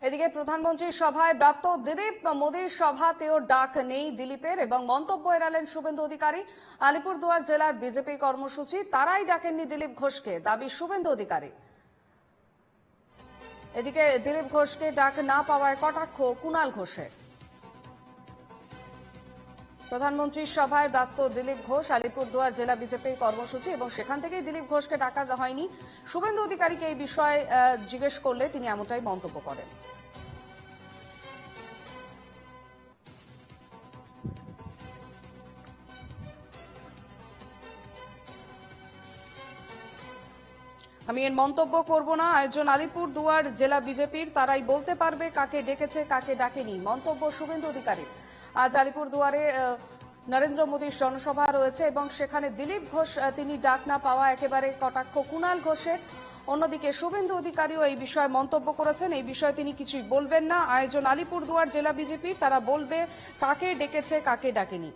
এদিকে প্রধানমন্ত্রীর সভায় ব্রাত্য দিলীপ মোদীর সভাতেও ডাক নেই দিলীপের এবং মন্তব্য এড়ালেন শুভেন্দু অধিকারী। আলিপুরদুয়ার জেলার বিজেপি কর্মসূচি তারাই ডাকেননি দিলীপ ঘোষকে, দাবি শুভেন্দু অধিকারী। এদিকে দিলীপ ঘোষকে ডাক না পাওয়ায় কটাক্ষ কুণাল ঘোষের। প্রধানমন্ত্রীর সভায় ব্রাত্য দিলীপ ঘোষ আলিপুরদুয়ার জেলা বিজেপির কর্মসূচি এবং সেখান থেকেই দিলীপ ঘোষকে ডাকা হয়নি। শুভেন্দু অধিকারীকে এই বিষয়ে জিজ্ঞেস করলে তিনি এমনটাই মন্তব্য করেন। আমি এর মন্তব্য করব না। আয়োজন আলিপুরদুয়ার জেলা বিজেপির, তারাই বলতে পারবে কাকে ডেকেছে কাকে ডাকেনি, মন্তব্য শুভেন্দু অধিকারী। আজ আলিপুরদুয়ারে নরেন্দ্র মোদীর জনসভা রয়েছে এবং সেখানে দিলীপ ঘোষ তিনি ডাক না পাওয়া একেবারে কটাক্ষ কুণাল ঘোষের। অন্যদিকে শুভেন্দু অধিকারীও এই বিষয়ে মন্তব্য করেছেন, এই বিষয়ে তিনি কিছুই বলবেন না। আয়োজন আলিপুরদুয়ার জেলা বিজেপির, তারা বলবে কাকে ডেকেছে কাকে ডাকেনি।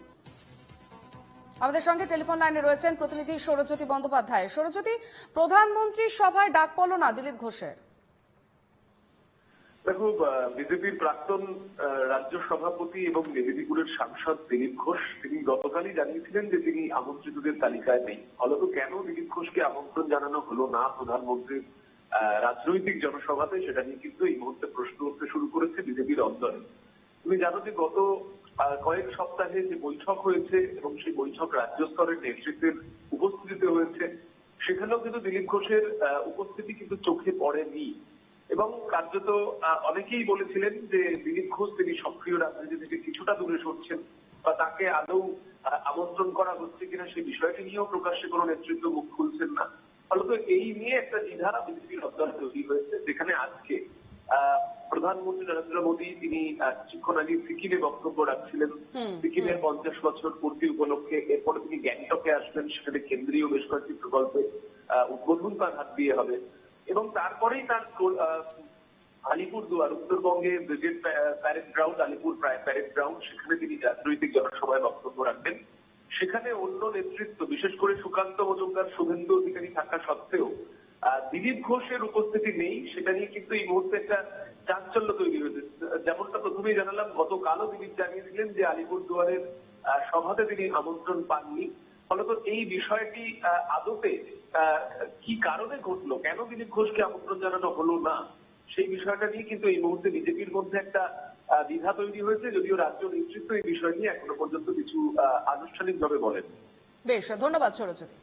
আমাদের সঙ্গে টেলিফোন লাইনে রয়েছেন প্রতিনিধি সৌরজ্যোতি বন্দ্যোপাধ্যায়। সৌরজ্যোতি, প্রধানমন্ত্রীর সভায় ডাক পড়ল না দিলীপ ঘোষের। দেখো, বিজেপির প্রাক্তন রাজ্য সভাপতি এবং মেদিনীপুরের সাংসদ দিলীপ ঘোষ তিনি গতকালই জানিয়েছিলেন যে তিনি আমন্ত্রিতদের তালিকায় নেই। ফলত কেন দিলীপ ঘোষকে আমন্ত্রণ জানানো হলো না প্রধানমন্ত্রীর রাজনৈতিক জনসভাতে, সেটা নিয়ে কিন্তু এই মুহূর্তে প্রশ্ন উঠতে শুরু করেছে বিজেপির অন্দরে। তুমি জানো যে গত কয়েক সপ্তাহে যে বৈঠক হয়েছে এবং সেই বৈঠক রাজ্য স্তরের নেতৃত্বের উপস্থিতিতে হয়েছে, সেখানেও কিন্তু দিলীপ ঘোষের উপস্থিতি কিন্তু চোখে পড়েনি। এবং কার্যত অনেকেই বলেছিলেন যে দিলীপ ঘোষ তিনি সক্রিয় রাজনীতি থেকে কিছুটা দূরে সরছেন বা তাকে আদৌ আমন্ত্রণ করা হচ্ছে কিনা সেই বিষয়টি নিয়েও প্রকাশ্যে কোনো নেতৃত্ব মুখ খুলছেন না। ফলত এই নিয়ে একটা দ্বিধা বিজেপির অন্তরে তৈরি হয়েছে, যেখানে আজকে প্রধানমন্ত্রী নরেন্দ্র মোদী তিনি কিছুক্ষণ আগে সিকিমে বক্তব্য রাখছিলেন। সিকিমের 50 বছর পূর্তি উপলক্ষে এরপরে তিনি গ্যাংটকে আসবেন, সেখানে কেন্দ্রীয় বেশ কয়েকটি প্রকল্পে উদ্বোধন তার হাত দিয়ে হবে এবং তারপরেই তার আলিপুরদুয়ার উত্তরবঙ্গে brigade parade ground, Alipur parade ground, সেখানে তিনি রাজনৈতিক জনসভায় বক্তব্য রাখবেন। সেখানে অন্য নেতৃত্ব বিশেষ করে সুকান্ত মজুমদার, শুভেন্দু অধিকারী থাকা সত্ত্বেও দিলীপ ঘোষের উপস্থিতি নেই, সেটা নিয়ে কিন্তু এই মুহূর্তে একটা চাঞ্চল্য তৈরি হয়েছে। যেমনটা প্রথমেই জানালাম, গতকালও দিলীপ জানিয়েছিলেন যে আলিপুরদুয়ারের সভাতে তিনি আমন্ত্রণ পাননি। ফলত এই বিষয়টি আদতে কি কারণে ঘটলো, কেন দিলীপ ঘোষকে আমন্ত্রণ জানানো হলো না, সেই বিষয়টা নিয়ে কিন্তু এই মুহূর্তে বিজেপির মধ্যে একটা দ্বিধা তৈরি হয়েছে, যদিও রাজ্য নেতৃত্ব এই বিষয় নিয়ে এখনো পর্যন্ত কিছু আনুষ্ঠানিকভাবে বলেন। বেশ, ধন্যবাদ সৌরজ্যোতি।